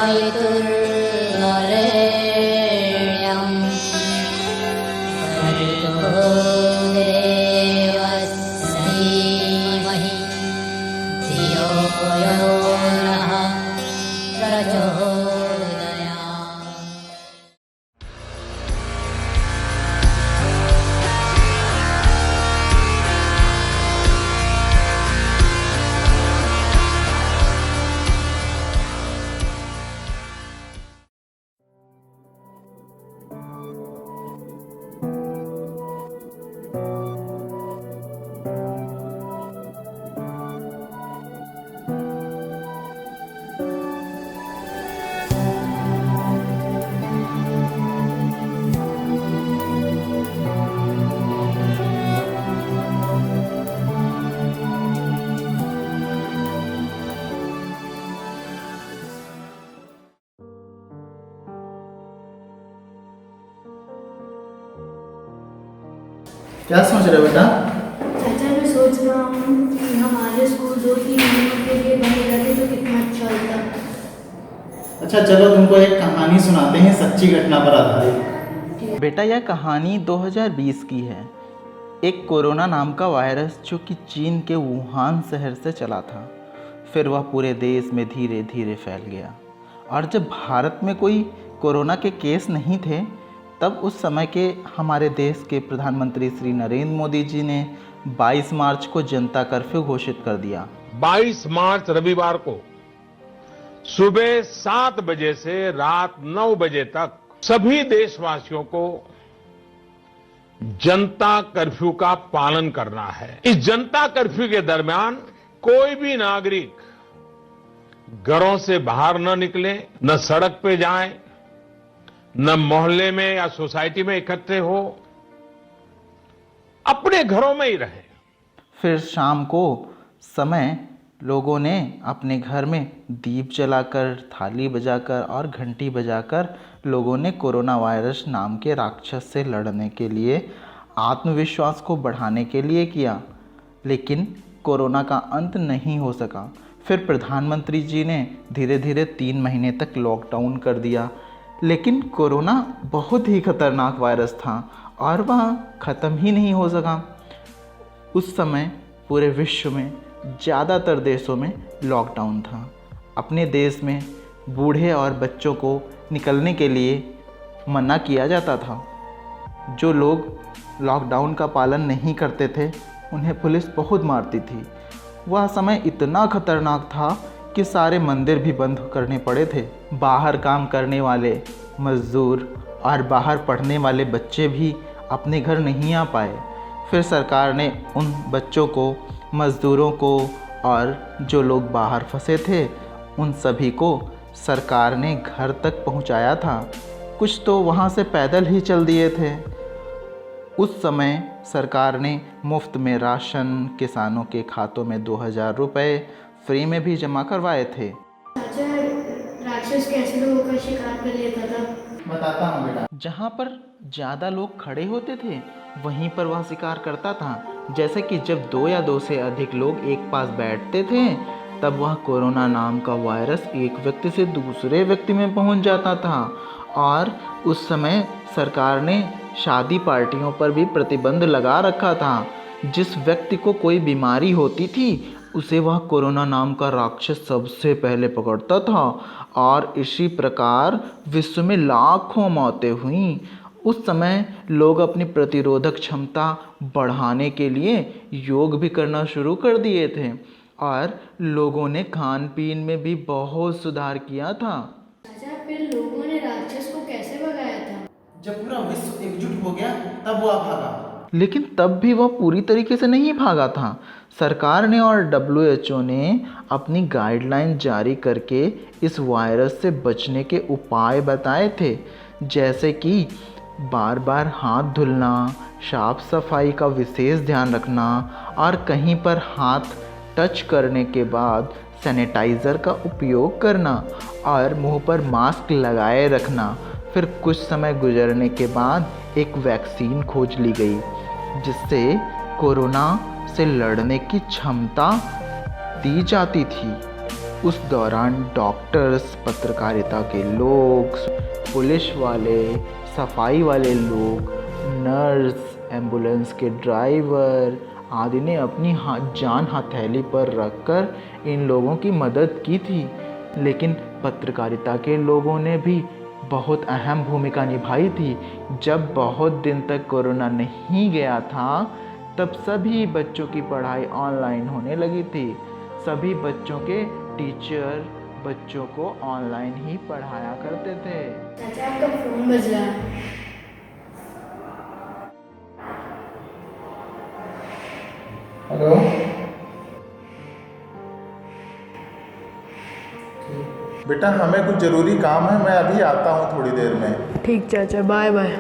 वरेण्यं भर्गो देवस्य धीमहि धियो यो नः प्रचोदयात्। क्या सोच रहे हो बेटा? चाचा मैं सोच रहा हूँ कि हमारे स्कूल 2-3 महीनों के लिए बंद रहते तो कितना अच्छा होता। अच्छा चलो तुमको एक कहानी सुनाते हैं सच्ची घटना पर आधारित। बेटा यह कहानी 2020 की है। एक कोरोना नाम का वायरस जो कि चीन के वुहान शहर से चला था, फिर वह पूरे देश में धीरे धीरे फैल गया। और जब भारत में कोई कोरोना के केस नहीं थे, तब उस समय के हमारे देश के प्रधानमंत्री श्री नरेंद्र मोदी जी ने 22 मार्च को जनता कर्फ्यू घोषित कर दिया। 22 मार्च रविवार को सुबह 7 बजे से रात 9 बजे तक सभी देशवासियों को जनता कर्फ्यू का पालन करना है। इस जनता कर्फ्यू के दरमियान कोई भी नागरिक घरों से बाहर न निकले, न सड़क पे जाएं, न मोहल्ले में या सोसाइटी में इकट्ठे हो, अपने घरों में ही रहे। फिर शाम को समय लोगों ने अपने घर में दीप जलाकर, थाली बजाकर और घंटी बजाकर लोगों ने कोरोना वायरस नाम के राक्षस से लड़ने के लिए आत्मविश्वास को बढ़ाने के लिए किया। लेकिन कोरोना का अंत नहीं हो सका। फिर प्रधानमंत्री जी ने धीरे धीरे 3 महीने तक लॉकडाउन कर दिया। लेकिन कोरोना बहुत ही खतरनाक वायरस था और वह ख़त्म ही नहीं हो सका। उस समय पूरे विश्व में ज़्यादातर देशों में लॉकडाउन था। अपने देश में बूढ़े और बच्चों को निकलने के लिए मना किया जाता था। जो लोग लॉकडाउन का पालन नहीं करते थे उन्हें पुलिस बहुत मारती थी। वह समय इतना खतरनाक था कि सारे मंदिर भी बंद करने पड़े थे। बाहर काम करने वाले मजदूर और बाहर पढ़ने वाले बच्चे भी अपने घर नहीं आ पाए। फिर सरकार ने उन बच्चों को, मजदूरों को और जो लोग बाहर फंसे थे उन सभी को सरकार ने घर तक पहुंचाया था। कुछ तो वहां से पैदल ही चल दिए थे। उस समय सरकार ने मुफ्त में राशन किसानों के खातों में 2000 रुपये फ्री में भी जमा करवाए थे। चाचा राक्षस कैसे लोगों का शिकार कर लेता था? बताता हूँ बेटा। जहाँ पर ज़्यादा लोग खड़े होते थे वहीं पर वह शिकार करता था। जैसे कि जब 2 या 2 से अधिक लोग एक पास बैठते थे तब वह कोरोना नाम का वायरस एक व्यक्ति से दूसरे व्यक्ति में पहुँच जाता था। और उस समय सरकार ने शादी पार्टियों पर भी प्रतिबंध लगा रखा था। जिस व्यक्ति को कोई बीमारी होती थी उसे वह कोरोना नाम का राक्षस सबसे पहले पकड़ता था और इसी प्रकार विश्व में लाखों मौतें हुईं। उस समय लोग अपनी प्रतिरोधक क्षमता बढ़ाने के लिए योग भी करना शुरू कर दिए थे और लोगों ने खान पीन में भी बहुत सुधार किया था। चाचा फिर लोगों ने राक्षस को कैसे भगाया था? जब पूरा विश्व एकजुट हो गया तब वह भागा। लेकिन तब भी वह पूरी तरीके से नहीं भागा था। सरकार ने और WHO ने अपनी गाइडलाइन जारी करके इस वायरस से बचने के उपाय बताए थे, जैसे कि बार बार हाथ धुलना, साफ सफाई का विशेष ध्यान रखना और कहीं पर हाथ टच करने के बाद सैनिटाइज़र का उपयोग करना और मुंह पर मास्क लगाए रखना। फिर कुछ समय गुजरने के बाद एक वैक्सीन खोज ली गई जिससे कोरोना से लड़ने की क्षमता दी जाती थी। उस दौरान डॉक्टर्स, पत्रकारिता के लोग, पुलिस वाले, सफाई वाले लोग, नर्स, एम्बुलेंस के ड्राइवर आदि ने अपनी जान हथेली पर रखकर इन लोगों की मदद की थी। लेकिन पत्रकारिता के लोगों ने भी बहुत अहम भूमिका निभाई थी। जब बहुत दिन तक कोरोना नहीं गया था, तब सभी बच्चों की पढ़ाई ऑनलाइन होने लगी थी। सभी बच्चों के टीचर बच्चों को ऑनलाइन ही पढ़ाया करते थे। चाचा आपका फोन बज रहा है। हेलो, बेटा हमें कुछ ज़रूरी काम है, मैं अभी आता हूँ थोड़ी देर में। ठीक चाचा, बाय बाय।